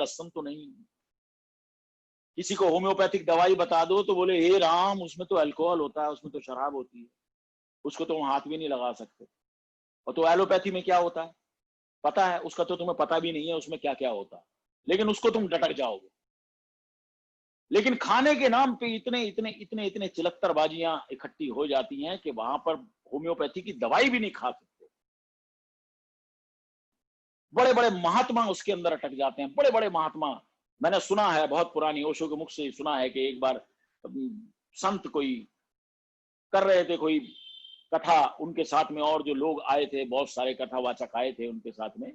लहसुन तो नहीं। किसी को होम्योपैथिक दवाई बता दो तो बोले हे राम, उसमें तो अल्कोहल होता है, उसमें तो शराब होती है, उसको तो हम हाथ भी नहीं लगा सकते। और तो एलोपैथी में क्या होता है पता है, उसका तो तुम्हें पता भी नहीं है उसमें क्या क्या होता है, लेकिन उसको तुम डटक जाओगे। लेकिन खाने के नाम पे इतने इतने इतने इतने चिलक्तरबाजियां इकट्ठी हो जाती हैं कि वहां पर होम्योपैथी की दवाई भी नहीं खा सकते। बड़े बड़े महात्मा उसके अंदर अटक जाते हैं, बड़े बड़े महात्मा। मैंने सुना है, बहुत पुरानी ओशो के मुख से सुना है कि एक बार संत कोई कर रहे थे कोई कथा, उनके साथ में और जो लोग आए थे, बहुत सारे कथावाचक आए थे उनके साथ में,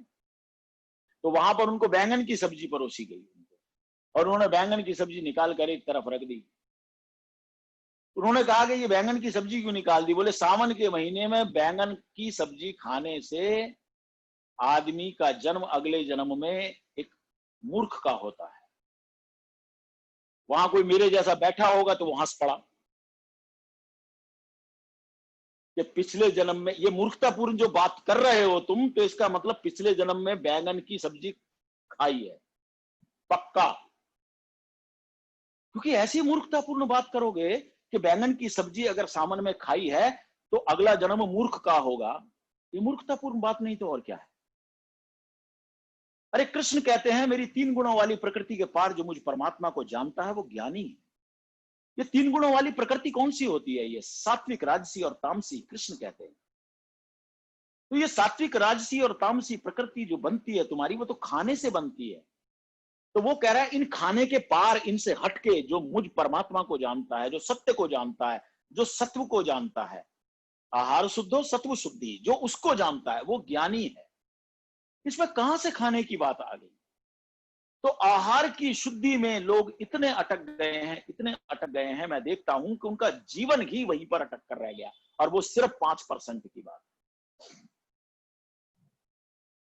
तो वहां पर उनको बैंगन की सब्जी परोसी गई और उन्होंने बैंगन की सब्जी निकाल कर एक तरफ रख दी। उन्होंने कहा कि ये बैंगन की सब्जी क्यों निकाल दी? बोले सावन के महीने में बैंगन की सब्जी खाने से आदमी का जन्म अगले जन्म में एक मूर्ख का होता है। वहां कोई मेरे जैसा बैठा होगा तो वो हंस पड़ा कि पिछले जन्म में, ये मूर्खतापूर्ण जो बात कर रहे हो तुम, तो इसका मतलब पिछले जन्म में बैंगन की सब्जी खाई है पक्का। क्योंकि ऐसी मूर्खतापूर्ण बात करोगे कि बैंगन की सब्जी अगर सावन में खाई है तो अगला जन्म मूर्ख का होगा, ये मूर्खतापूर्ण बात नहीं तो और क्या है? अरे कृष्ण कहते हैं मेरी 3 गुणों वाली प्रकृति के पार जो मुझ परमात्मा को जानता है वो ज्ञानी है। ये 3 गुणों वाली प्रकृति कौन सी होती है? ये सात्विक, राजसी और तामसी, कृष्ण कहते हैं। तो ये सात्विक, राजसी और तामसी प्रकृति जो बनती है तुम्हारी, वो तो खाने से बनती है। तो वो कह रहा है इन खाने के पार, इनसे हटके जो मुझ परमात्मा को जानता है, जो सत्य को जानता है, जो सत्व को जानता है, आहार शुद्धो सत्व शुद्धि, जो उसको जानता है वो ज्ञानी है। इसमें कहां से खाने की बात आ गई? तो आहार की शुद्धि में लोग इतने अटक गए हैं, इतने अटक गए हैं, मैं देखता हूं कि उनका जीवन ही वहीं पर अटक कर रह गया, और वो सिर्फ 5% की बात।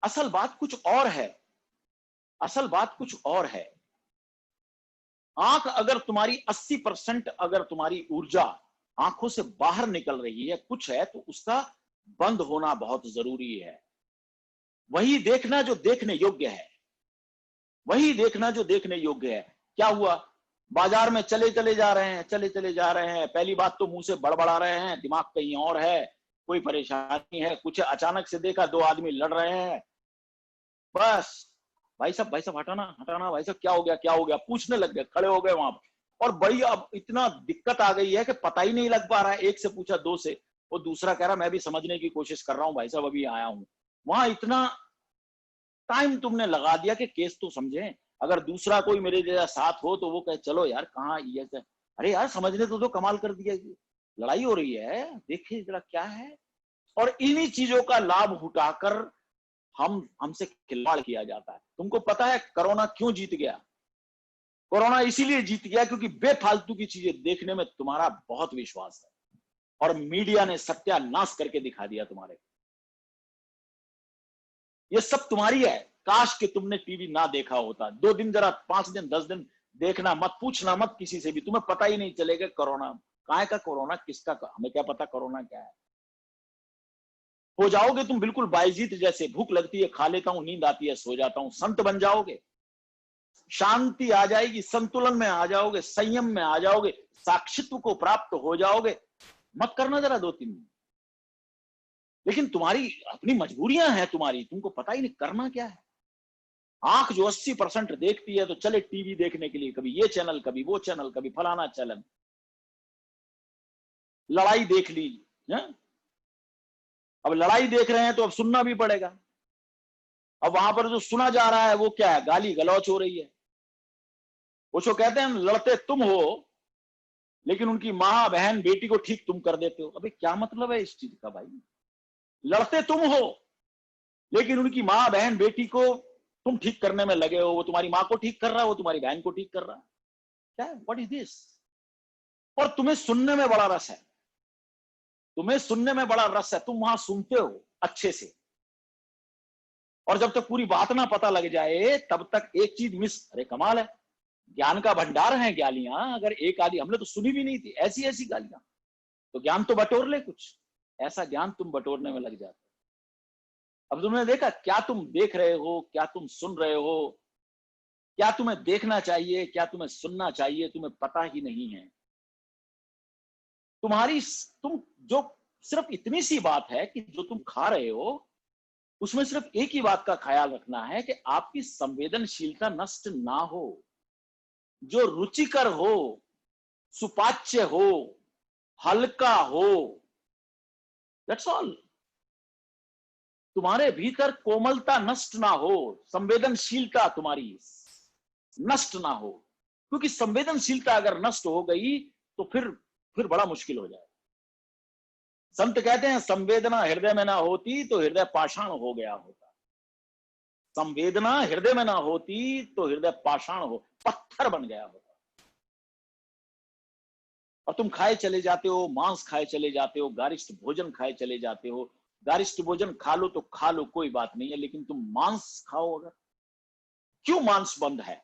असल बात कुछ और है, असल बात कुछ और है। आंख अगर तुम्हारी 80% अगर तुम्हारी ऊर्जा आंखों से बाहर निकल रही है, कुछ है तो उसका बंद होना बहुत जरूरी है। वही देखना जो देखने योग्य है, वही देखना जो देखने योग्य है। क्या हुआ? बाजार में चले चले जा रहे हैं, चले चले जा रहे हैं, पहली बात तो मुंह से बड़बड़ा रहे हैं, दिमाग कहीं और है, कोई परेशानी है, कुछ अचानक से देखा 2 आदमी लड़ रहे हैं, बस भाई साहब हटाना हटाना, भाई साहब क्या हो गया क्या हो गया, पूछने लग गए, खड़े हो गए वहां पर। और बड़ी अब इतना दिक्कत आ गई है कि पता ही नहीं लग पा रहा है। एक से पूछा, 2 से, वो दूसरा कह रहा मैं भी समझने की कोशिश कर रहा हूँ भाई साहब, अभी आया हूँ। वहां इतना टाइम तुमने लगा दिया कि केस तो समझे। अगर दूसरा कोई मेरे जैसा साथ हो तो वो कहे चलो यार कहाँ ये से। अरे यार समझने तो कमाल कर दिया, लड़ाई हो रही है, देखिए जरा क्या है। और इन्हीं चीजों का लाभ उठाकर हमसे खिलवाड़ किया जाता है। तुमको पता है कोरोना क्यों जीत गया? कोरोना इसीलिए जीत गया क्योंकि बेफालतू की चीजें देखने में तुम्हारा बहुत विश्वास है, और मीडिया ने सत्यानाश करके दिखा दिया तुम्हारे। ये सब तुम्हारी है। काश कि तुमने टीवी ना देखा होता, 2 दिन जरा 5 दिन 10 दिन देखना मत, पूछना मत किसी से भी, तुम्हें पता ही नहीं चलेगा कोरोना काहे का, कोरोना किसका, हमें क्या पता कोरोना क्या है। हो जाओगे तुम बिल्कुल बायजीत जैसे, भूख लगती है खा लेता हूं, नींद आती है सो जाता हूं, संत बन जाओगे, शांति आ जाएगी, संतुलन में आ जाओगे, संयम में आ जाओगे, साक्षित्व को प्राप्त हो जाओगे। मत करना जरा 2-3 दिन। लेकिन तुम्हारी अपनी मजबूरियां हैं तुम्हारी, तुमको पता ही नहीं करना क्या है। आंख जो 80% देखती है तो चले टीवी देखने के लिए, कभी ये चैनल कभी वो चैनल कभी फलाना चैनल, लड़ाई देख ली है? अब लड़ाई देख रहे हैं तो अब सुनना भी पड़ेगा। अब वहां पर जो सुना जा रहा है वो क्या है? गाली गलौच हो रही है। वो जो कहते हैं लड़ते तुम हो लेकिन उनकी माँ बहन बेटी को ठीक तुम कर देते हो। अबे क्या मतलब है इस चीज का भाई? लड़ते तुम हो लेकिन उनकी माँ बहन बेटी को तुम ठीक करने में लगे हो। वो तुम्हारी माँ को ठीक कर रहा है, वो तुम्हारी बहन को ठीक कर रहा है। क्या है? What is this? और तुम्हें सुनने में बड़ा रस है, तुम्हें सुनने में बड़ा रस है, तुम वहां सुनते हो अच्छे से। और जब तक पूरी बात ना पता लग जाए तब तक एक चीज मिस। अरे कमाल है, ज्ञान का भंडार है गालियां। अगर एक आदि, हमने तो सुनी भी नहीं थी ऐसी ऐसी गालियां, तो ज्ञान तो बटोर ले कुछ। ऐसा ज्ञान तुम बटोरने में लग जाते। अब तुमने देखा क्या तुम देख रहे हो, क्या तुम सुन रहे हो, क्या तुम्हें देखना चाहिए, क्या तुम्हें सुनना चाहिए, तुम्हें पता ही नहीं है। तुम जो सिर्फ इतनी सी बात है कि जो तुम खा रहे हो उसमें सिर्फ एक ही बात का ख्याल रखना है कि आपकी संवेदनशीलता नष्ट ना हो, जो रुचिकर हो, सुपाच्य हो, हल्का हो, दैट्स ऑल। तुम्हारे भीतर कोमलता नष्ट ना हो, संवेदनशीलता तुम्हारी नष्ट ना हो, क्योंकि संवेदनशीलता अगर नष्ट हो गई तो फिर बड़ा मुश्किल हो जाए। संत कहते हैं संवेदना हृदय में ना होती तो हृदय पाषाण हो गया होता। संवेदना हृदय में ना होती तो हृदय पाषाण हो, पत्थर बन गया होता। और तुम खाए चले जाते हो, मांस खाए चले जाते हो, गारिष्ठ भोजन खाए चले जाते हो। गारिष्ठ भोजन खा लो तो खा लो, कोई बात नहीं है, लेकिन तुम मांस खाओ अगर, क्यों मांस बंद है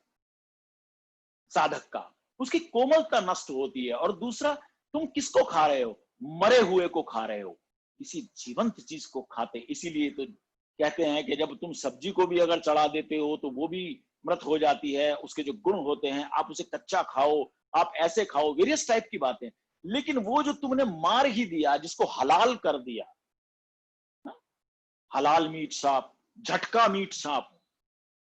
साधक का? उसकी कोमलता नष्ट होती है। और दूसरा, तुम किसको खा रहे हो? मरे हुए को खा रहे हो, किसी जीवंत चीज को खाते। इसीलिए तो कहते हैं कि जब तुम सब्जी को भी अगर चढ़ा देते हो तो वो भी मृत हो जाती है, उसके जो गुण होते हैं, आप उसे कच्चा खाओ, आप ऐसे खाओ, वेरियस टाइप की बातें। लेकिन वो जो तुमने मार ही दिया, जिसको हलाल कर दिया, हलाल मीट साफ, झटका मीट साफ,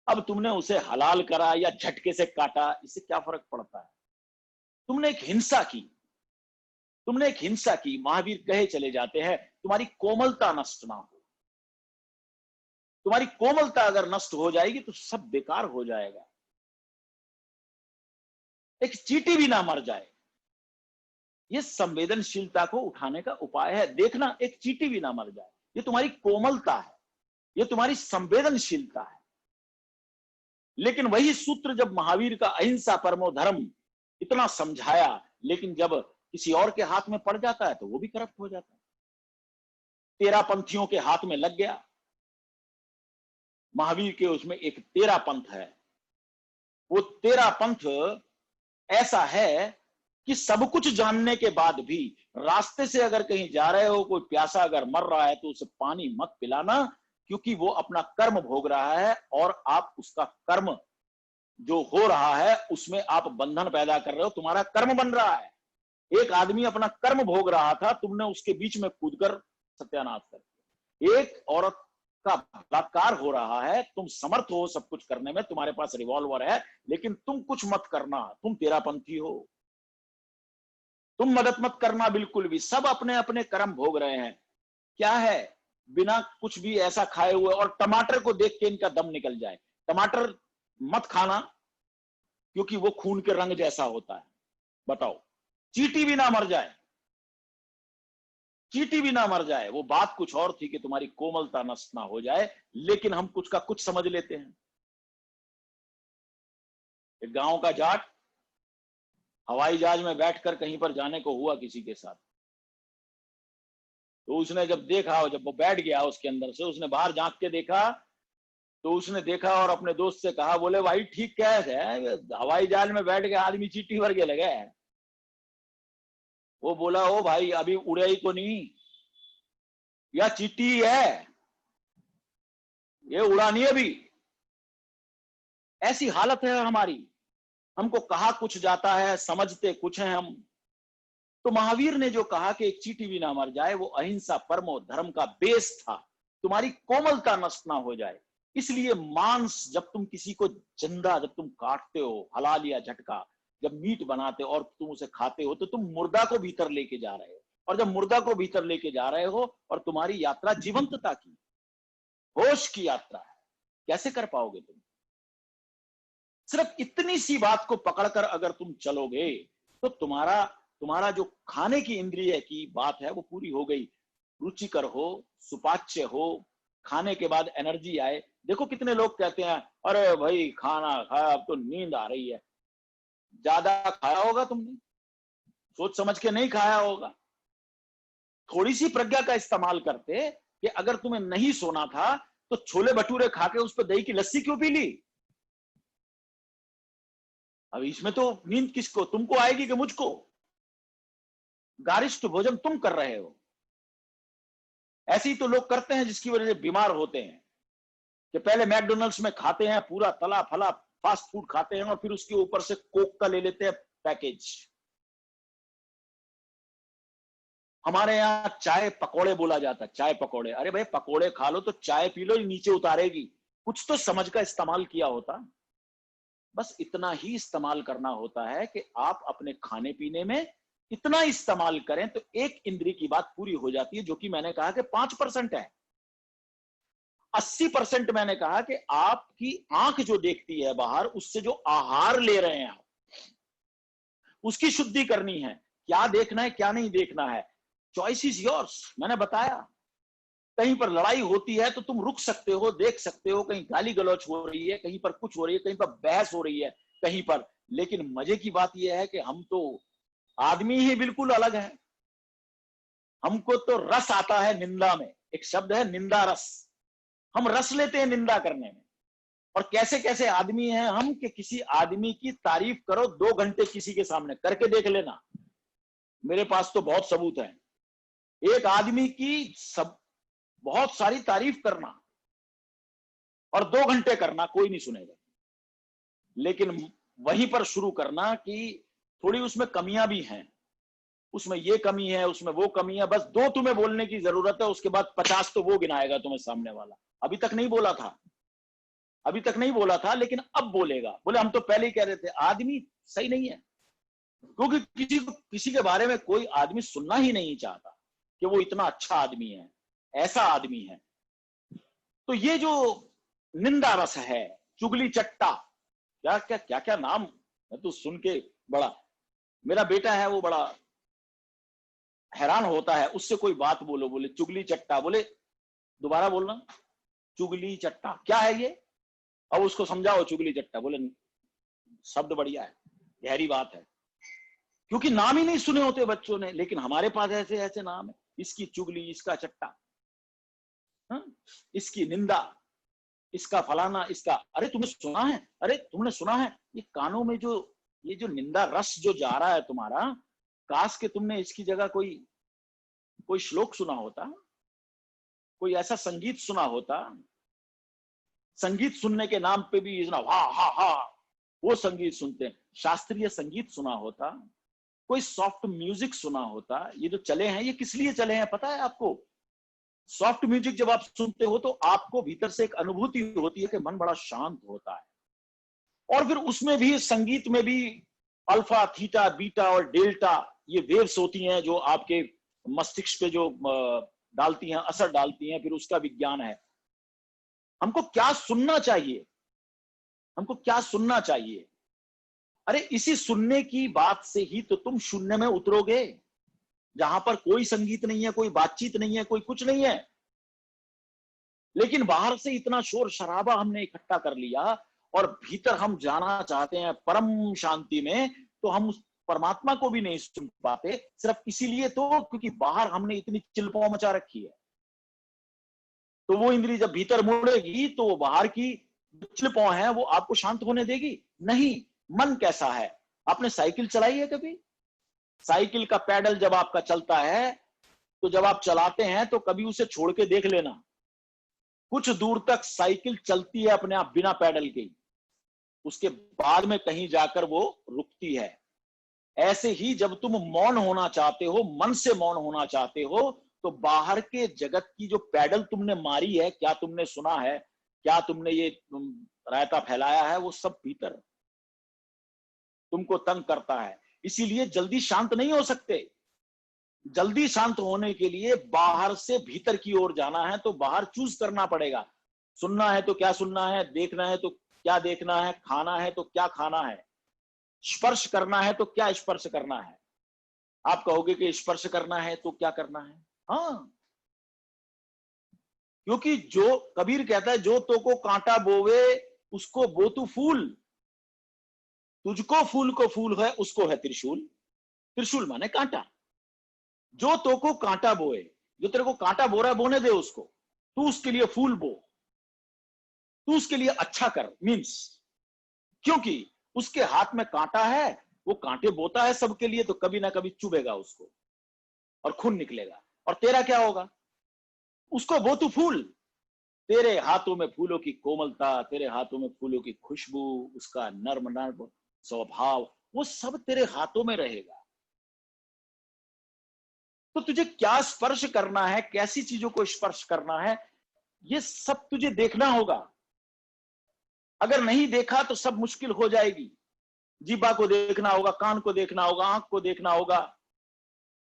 अब तुमने उसे हलाल करा या झटके से काटा, इससे क्या फर्क पड़ता है? तुमने एक हिंसा की, तुमने एक हिंसा की। महावीर कहे चले जाते हैं तुम्हारी कोमलता नष्ट ना हो। तुम्हारी कोमलता अगर नष्ट हो जाएगी तो सब बेकार हो जाएगा। एक चींटी भी ना मर जाए, ये संवेदनशीलता को उठाने का उपाय है। देखना, एक चींटी भी ना मर जाए, ये तुम्हारी कोमलता है, ये तुम्हारी संवेदनशीलता है। लेकिन वही सूत्र जब महावीर का अहिंसा परमो धर्म इतना समझाया, लेकिन जब किसी और के हाथ में पड़ जाता है तो वो भी करप्ट हो जाता है। तेरा पंथियों के हाथ में लग गया। महावीर के उसमें एक तेरा पंथ है। वो तेरा पंथ ऐसा है कि सब कुछ जानने के बाद भी रास्ते से अगर कहीं जा रहे हो, कोई प्यासा अगर मर रहा है तो उसे पानी मत पिलाना, क्योंकि वो अपना कर्म भोग रहा है और आप उसका कर्म जो हो रहा है उसमें आप बंधन पैदा कर रहे हो, तुम्हारा कर्म बन रहा है। एक आदमी अपना कर्म भोग रहा था, तुमने उसके बीच में कूदकर सत्यानाश कर दिया। एक औरत का बलात्कार हो रहा है, तुम समर्थ हो सब कुछ करने में, तुम्हारे पास रिवॉल्वर है, लेकिन तुम कुछ मत करना, तुम तेरापंथी हो, तुम मदद मत करना बिल्कुल भी। सब अपने अपने कर्म भोग रहे हैं। क्या है? बिना कुछ भी ऐसा खाए हुए, और टमाटर को देख के इनका दम निकल जाए। टमाटर मत खाना, क्योंकि वो खून के रंग जैसा होता है। बताओ, चींटी भी ना मर जाए, चींटी भी ना मर जाए। वो बात कुछ और थी कि तुम्हारी कोमलता नष्ट ना हो जाए, लेकिन हम कुछ का कुछ समझ लेते हैं। एक गांव का जाट हवाई जहाज में बैठकर कहीं पर जाने को हुआ किसी के साथ। तो उसने जब देखा, और जब वो बैठ गया उसके अंदर से, उसने बाहर झांक के देखा, तो उसने देखा और अपने दोस्त से कहा, बोले भाई ठीक क्या है, हवाई जहाज में बैठ के आदमी चींटी वर्गे लगे। वो बोला, ओ भाई अभी उड़े ही तो नहीं, या चींटी है, ये उड़ा नहीं अभी। ऐसी हालत है हमारी। हमको कहा कुछ जाता है, समझते कुछ है हम। तो महावीर ने जो कहा कि एक चींटी भी ना मर जाए, वो अहिंसा परमो धर्म का बेस था। तुम्हारी कोमलता नष्ट ना हो जाए। इसलिए मांस, जब तुम किसी को जिंदा जब तुम काटते हो, हलाल या झटका, जब मीट बनाते हो और तुम उसे खाते हो, तो तुम मुर्दा को भीतर लेके जा रहे हो। और जब मुर्दा को भीतर लेके जा रहे हो और तुम्हारी यात्रा जीवंतता की, होश की यात्रा है, कैसे कर पाओगे तुम? सिर्फ इतनी सी बात को पकड़कर अगर तुम चलोगे तो तुम्हारा तुम्हारा जो खाने की इंद्रिय की बात है वो पूरी हो गई। रुचिकर हो, सुपाच्य हो, खाने के बाद एनर्जी आए। देखो कितने लोग कहते हैं, अरे भाई खाना खाया अब तो नींद आ रही है। ज्यादा खाया होगा तुमने, सोच समझ के नहीं खाया होगा। थोड़ी सी प्रज्ञा का इस्तेमाल करते कि अगर तुम्हें नहीं सोना था तो छोले भटूरे खा के उस पर दही की लस्सी क्यों पी ली? अब इसमें तो नींद किसको, तुमको आएगी कि मुझको? गारिष्ठ भोजन तुम कर रहे हो। ऐसे ही तो लोग करते हैं जिसकी वजह से बीमार होते हैं, कि पहले मैकडोनल्ड्स में खाते हैं पूरा तला फला फास्ट फूड खाते हैं और फिर उसके ऊपर से कोक का ले लेते हैं पैकेज। हमारे यहाँ चाय पकौड़े बोला जाता है, चाय पकौड़े। अरे भाई पकौड़े खा लो तो चाय पी लो, नीचे उतारेगी। कुछ तो समझ का इस्तेमाल किया होता। बस इतना ही इस्तेमाल करना होता है कि आप अपने खाने पीने में इतना इस्तेमाल करें तो एक इंद्रिय की बात पूरी हो जाती है, जो कि मैंने कहा कि 5% है। 80% मैंने कहा कि आपकी आंख जो देखती है बाहर, उससे जो आहार ले रहे हैं आप, उसकी शुद्धि करनी है। क्या देखना है क्या नहीं देखना है, चॉइस इज योर्स। मैंने बताया कहीं पर लड़ाई होती है तो तुम रुक सकते हो, देख सकते हो, कहीं गाली गलौच हो रही है, कहीं पर कुछ हो रही है, कहीं पर बहस हो रही है, कहीं पर। लेकिन मजे की बात यह है कि हम तो आदमी ही बिल्कुल अलग है। हमको तो रस आता है निंदा में। एक शब्द है निंदा रस, हम रस लेते हैं निंदा करने में। और कैसे कैसे आदमी हैं हम कि किसी आदमी की तारीफ करो 2 घंटे किसी के सामने, करके देख लेना। मेरे पास तो बहुत सबूत है। एक आदमी की सब बहुत सारी तारीफ करना और 2 घंटे करना, कोई नहीं सुनेगा। लेकिन वहीं पर शुरू करना कि थोड़ी उसमें कमियां भी हैं, उसमें ये कमी है, उसमें वो कमी है, बस 2 तुम्हें बोलने की जरूरत है, उसके बाद 50 तो वो गिनाएगा तुम्हें सामने वाला। अभी तक नहीं बोला था, अभी तक नहीं बोला था, लेकिन अब बोलेगा। बोले हम तो पहले ही कह रहे थे आदमी सही नहीं है। क्योंकि किसी के बारे में कोई आदमी सुनना ही नहीं चाहता कि वो इतना अच्छा आदमी है, ऐसा आदमी है। तो ये जो निंदा रस है, चुगली चट्टा, क्या क्या क्या क्या नाम, मैं तो सुन के बड़ा, मेरा बेटा है वो बड़ा हैरान होता है। उससे कोई बात बोलो, बोले चुगली चट्टा, बोले दोबारा बोलना, चुगली चट्टा क्या है ये। अब उसको समझाओ चुगली चट्टा, बोले शब्द बढ़िया है, गहरी बात है। क्योंकि नाम ही नहीं सुने होते बच्चों ने, लेकिन हमारे पास ऐसे ऐसे नाम है, इसकी चुगली, इसका चट्टा, इसकी निंदा, इसका फलाना, इसका। अरे तुमने सुना है, अरे तुमने सुना है, ये कानों में जो ये जो निंदा रस जो जा रहा है तुम्हारा, काश के तुमने इसकी जगह कोई कोई श्लोक सुना होता, कोई ऐसा संगीत सुना होता। संगीत सुनने के नाम पे भी इतना हा हा हा, वो संगीत सुनते हैं। शास्त्रीय संगीत सुना होता, कोई सॉफ्ट म्यूजिक सुना होता। ये जो चले हैं ये किस लिए चले हैं पता है आपको? सॉफ्ट म्यूजिक जब आप सुनते हो तो आपको भीतर से एक अनुभूति होती है कि मन बड़ा शांत होता है। और फिर उसमें भी, संगीत में भी अल्फा, थीटा, बीटा और डेल्टा, ये वेव्स होती हैं जो आपके मस्तिष्क पे जो डालती हैं, असर डालती हैं, फिर उसका विज्ञान है। हमको क्या सुनना चाहिए, हमको क्या सुनना चाहिए? अरे इसी सुनने की बात से ही तो तुम शून्य में उतरोगे, जहां पर कोई संगीत नहीं है, कोई बातचीत नहीं है, कोई कुछ नहीं है। लेकिन बाहर से इतना शोर शराबा हमने इकट्ठा कर लिया और भीतर हम जाना चाहते हैं परम शांति में, तो हम उस परमात्मा को भी नहीं सुन पाते। सिर्फ इसीलिए तो क्योंकि बाहर हमने इतनी चिल्पाव मचा रखी है। तो वो इंद्री जब भीतर मुड़ेगी तो वो बाहर की चिल्पाव है वो आपको शांत होने देगी नहीं। मन कैसा है? आपने साइकिल चलाई है कभी? साइकिल का पैडल जब आपका चलता है, तो जब आप चलाते हैं तो कभी उसे छोड़ के देख लेना। कुछ दूर तक साइकिल चलती है अपने आप बिना पैडल के, उसके बाद में कहीं जाकर वो रुकती है। ऐसे ही जब तुम मौन होना चाहते हो, मन से मौन होना चाहते हो, तो बाहर के जगत की जो पैडल तुमने मारी है, क्या तुमने सुना है, क्या तुमने ये रायता फैलाया है, वो सब भीतर तुमको तंग करता है। इसीलिए जल्दी शांत नहीं हो सकते। जल्दी शांत होने के लिए बाहर से भीतर की ओर जाना है, तो बाहर चूज करना पड़ेगा। सुनना है तो क्या सुनना है, देखना है तो क्या देखना है, खाना है तो क्या खाना है, स्पर्श करना है तो क्या स्पर्श करना है। आप कहोगे कि स्पर्श करना है तो क्या करना है? हाँ, क्योंकि जो कबीर कहता है, जो तो को कांटा बोवे उसको बो तू फूल, तुझको फूल को फूल है उसको है त्रिशूल। त्रिशूल माने कांटा। जो तो को कांटा बोए, जो तेरे को कांटा बो रहा है बोने दे उसको, तू उसके लिए फूल बो, तू उसके लिए अच्छा कर। मीन्स क्योंकि उसके हाथ में कांटा है, वो कांटे बोता है सबके लिए, तो कभी ना कभी चुभेगा उसको और खून निकलेगा। और तेरा क्या होगा? उसको बो तू फूल। तेरे हाथों में फूलों की कोमलता, तेरे हाथों में फूलों की खुशबू, उसका नर्म नर्म स्वभाव, वो सब तेरे हाथों में रहेगा। तो तुझे क्या स्पर्श करना है, कैसी चीजों को स्पर्श करना है, ये सब तुझे देखना होगा। अगर नहीं देखा तो सब मुश्किल हो जाएगी। जीभा को देखना होगा, कान को देखना होगा, आंख को देखना होगा,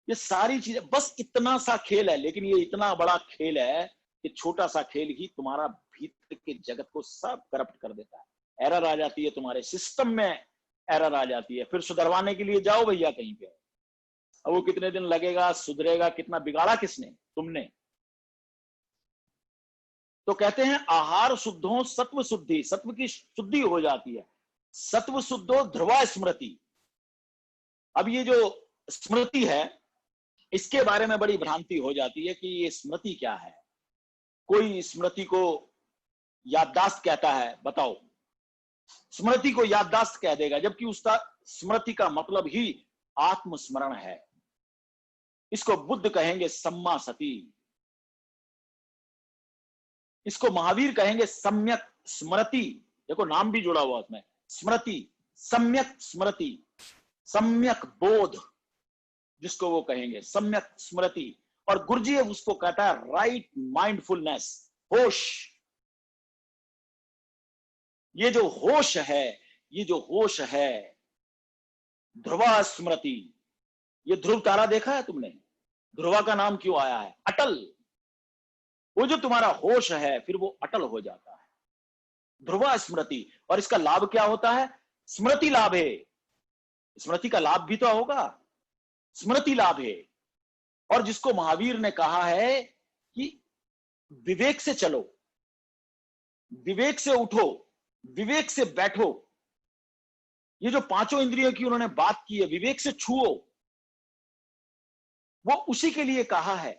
ये सारी चीजें, बस इतना सा खेल है। लेकिन ये इतना बड़ा खेल है कि छोटा सा खेल ही तुम्हारा भीतर के जगत को सब करप्ट कर देता है। एरर आ जाती है, तुम्हारे सिस्टम में एरर आ जाती है। फिर सुधरवाने के लिए जाओ भैया कहीं पे, अब वो कितने दिन लगेगा, सुधरेगा कितना, बिगाड़ा किसने? तुमने। तो कहते हैं आहार शुद्धो सत्व शुद्धि, सत्व की शुद्धि हो जाती है। सत्व शुद्धो ध्रुवा स्मृति। अब ये जो स्मृति है, इसके बारे में बड़ी भ्रांति हो जाती है कि ये स्मृति क्या है। कोई स्मृति को याददाश्त कहता है, बताओ, स्मृति को याददाश्त कह देगा, जबकि उसका स्मृति का मतलब ही आत्मस्मरण है। इसको बुद्ध कहेंगे सम्मा सती, इसको महावीर कहेंगे सम्यक स्मृति। देखो नाम भी जुड़ा हुआ उसमें, स्मृति, सम्यक स्मृति, सम्यक बोध, जिसको वो कहेंगे सम्यक स्मृति। और गुरुजी उसको कहता है राइट माइंडफुलनेस, होश। ये जो होश है, ये जो होश है, ध्रुवा स्मृति। ये ध्रुव तारा देखा है तुमने? ध्रुवा का नाम क्यों आया है? अटल। वो जो तुम्हारा होश है, फिर वो अटल हो जाता है, ध्रुवा स्मृति। और इसका लाभ क्या होता है? स्मृति लाभ है। स्मृति का लाभ भी तो होगा, स्मृति लाभ है। और जिसको महावीर ने कहा है कि विवेक से चलो, विवेक से उठो, विवेक से बैठो। ये जो पांचों इंद्रियों की उन्होंने बात की है, विवेक से छुओ, वो उसी के लिए कहा है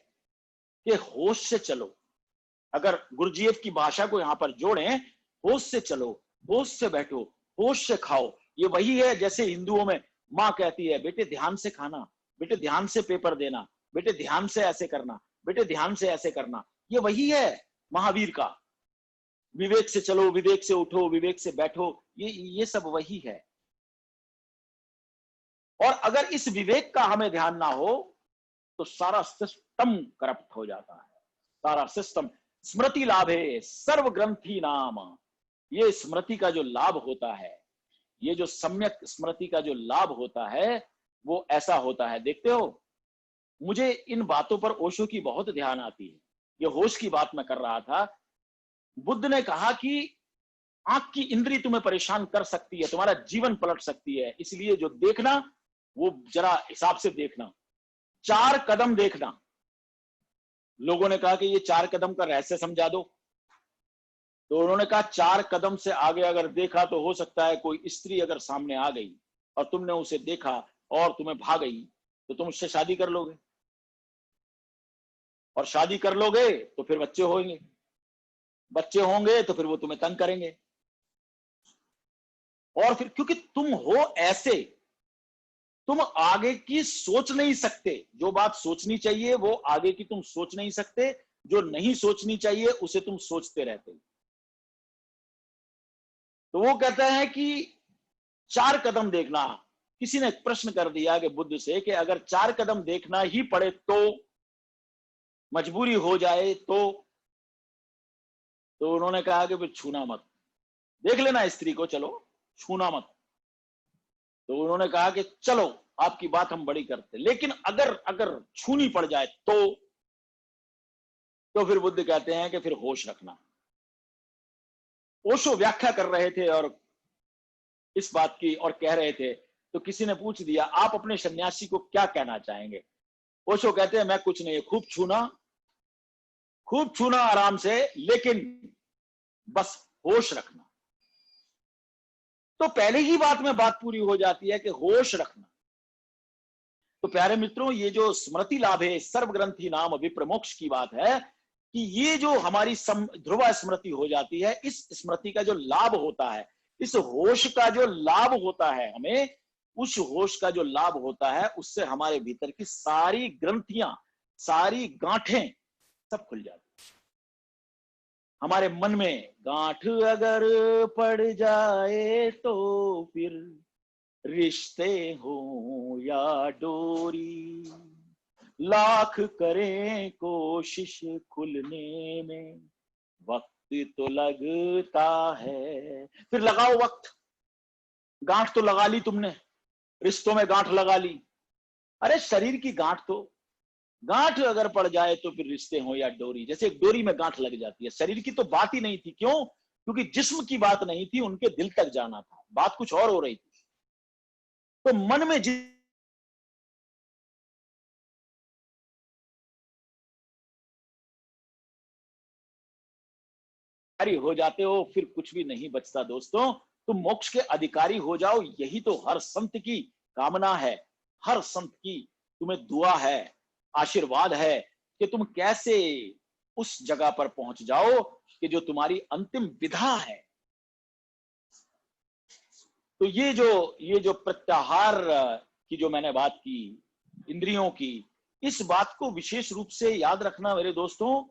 कि होश से चलो। अगर गुरुजीएफ की भाषा को यहां पर जोड़ें, होश से चलो, होश से बैठो, होश से खाओ। ये वही है जैसे हिंदुओं में माँ कहती है बेटे ध्यान से खाना, बेटे ध्यान से पेपर देना, बेटे ध्यान से ऐसे करना, बेटे ध्यान से ऐसे करना। ये वही है महावीर का, विवेक से चलो, विवेक से उठो, विवेक से बैठो, ये सब वही है। और अगर इस विवेक का हमें ध्यान ना हो तो सारा सिस्टम करप्ट हो जाता है, सारा सिस्टम। स्मृति लाभ है सर्व ग्रंथि नाम। ये स्मृति का जो लाभ होता है, ये जो सम्यक स्मृति का जो लाभ होता है, वो ऐसा होता है। देखते हो, मुझे इन बातों पर ओशो की बहुत ध्यान आती है। ये होश की बात मैं कर रहा था। बुद्ध ने कहा कि आंख की इंद्री तुम्हें परेशान कर सकती है, तुम्हारा जीवन पलट सकती है, इसलिए जो देखना वो जरा हिसाब से देखना, 4 कदम देखना। लोगों ने कहा कि ये 4 कदम का रहस्य समझा दो। तो उन्होंने कहा 4 कदम से आगे अगर देखा तो हो सकता है कोई स्त्री अगर सामने आ गई और तुमने उसे देखा और तुम्हें भा गई, तो तुम उससे शादी कर लोगे, और शादी कर लोगे तो फिर बच्चे होंगे, बच्चे होंगे तो फिर वो तुम्हें तंग करेंगे। और फिर क्योंकि तुम हो ऐसे, तुम आगे की सोच नहीं सकते। जो बात सोचनी चाहिए वो आगे की तुम सोच नहीं सकते, जो नहीं सोचनी चाहिए उसे तुम सोचते रहते। तो वो कहता है कि 4 कदम देखना। किसी ने प्रश्न कर दिया कि बुद्ध से कि अगर 4 कदम देखना ही पड़े तो, मजबूरी हो जाए तो उन्होंने कहा कि फिर छूना मत, देख लेना स्त्री को, चलो छूना मत। तो उन्होंने कहा कि चलो आपकी बात हम बड़ी करते, लेकिन अगर छूनी पड़ जाए तो फिर बुद्ध कहते हैं कि फिर होश रखना। ओशो व्याख्या कर रहे थे और इस बात की और कह रहे थे, तो किसी ने पूछ दिया आप अपने सन्यासी को क्या कहना चाहेंगे? ओशो कहते हैं मैं कुछ नहीं, खूब छूना आराम से, लेकिन बस होश रखना। तो पहले ही बात में बात पूरी हो जाती है कि होश रखना। तो प्यारे मित्रों, ये जो स्मृति लाभ है सर्व ग्रंथि नाम विप्रमोक्ष की बात है कि ये जो हमारी ध्रुवा स्मृति हो जाती है, इस स्मृति का जो लाभ होता है, इस होश का जो लाभ होता है हमें, उस होश का जो लाभ होता है उससे हमारे भीतर की सारी ग्रंथियां, सारी गांठें सब खुल जाती। हमारे मन में गांठ अगर पड़ जाए तो फिर रिश्ते हो या डोरी, लाख करें कोशिश खुलने में, वक्त तो लगता है। फिर लगाओ वक्त। गांठ तो लगा ली तुमने, रिश्तों में गांठ लगा ली। अरे शरीर की गांठ तो, गांठ अगर पड़ जाए तो फिर रिश्ते हो या डोरी, जैसे एक डोरी में गांठ लग जाती है। शरीर की तो बात ही नहीं थी, क्यों? क्योंकि जिस्म की बात नहीं थी, उनके दिल तक जाना था, बात कुछ और हो रही थी। तो मन में अधिकारी हो जाते हो, फिर कुछ भी नहीं बचता दोस्तों। तुम मोक्ष के अधिकारी हो जाओ, यही तो हर संत की कामना है, हर संत की तुम्हें दुआ है, आशीर्वाद है कि तुम कैसे उस जगह पर पहुंच जाओ कि जो तुम्हारी अंतिम विधा है। तो ये जो प्रत्याहार की जो मैंने बात की, इंद्रियों की, इस बात को विशेष रूप से याद रखना मेरे दोस्तों।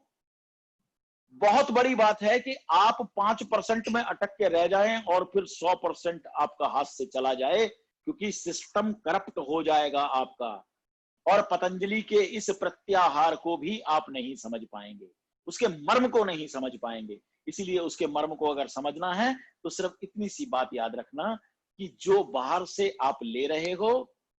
बहुत बड़ी बात है कि आप 5% में अटक के रह जाएं और फिर 100% आपका हाथ से चला जाए, क्योंकि सिस्टम करप्ट हो जाएगा आपका। और पतंजलि के इस प्रत्याहार को भी आप नहीं समझ पाएंगे, उसके मर्म को नहीं समझ पाएंगे। इसीलिए उसके मर्म को अगर समझना है तो सिर्फ इतनी सी बात याद रखना कि जो बाहर से आप ले रहे हो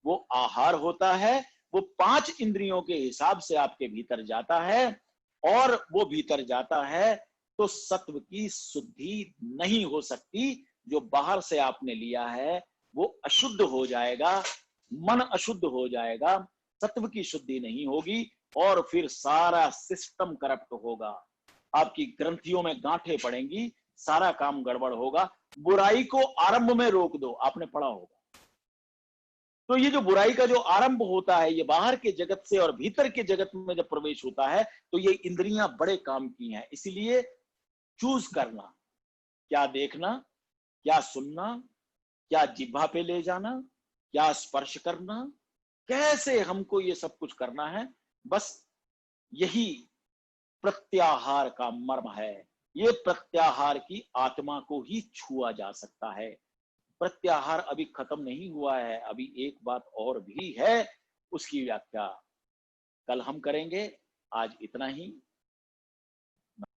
वो आहार होता है, वो 5 इंद्रियों के हिसाब से आपके भीतर जाता है, और वो भीतर जाता है तो सत्व की शुद्धि नहीं हो सकती। जो बाहर से आपने लिया है वो अशुद्ध हो जाएगा, मन अशुद्ध हो जाएगा, सत्व की शुद्धि नहीं होगी, और फिर सारा सिस्टम करप्ट होगा, आपकी ग्रंथियों में गांठें पड़ेंगी, सारा काम गड़बड़ होगा। बुराई को आरंभ में रोक दो, आपने पढ़ा होगा। तो ये जो बुराई का जो आरंभ होता है, ये बाहर के जगत से और भीतर के जगत में जब प्रवेश होता है तो ये इंद्रियां बड़े काम की हैं। इसीलिए चूज करना, क्या देखना, क्या सुनना, क्या जिह्वा पे ले जाना, क्या स्पर्श करना, कैसे हमको ये सब कुछ करना है, बस यही प्रत्याहार का मर्म है। ये प्रत्याहार की आत्मा को ही छुआ जा सकता है। प्रत्याहार अभी खत्म नहीं हुआ है, अभी एक बात और भी है, उसकी व्याख्या कल हम करेंगे। आज इतना ही।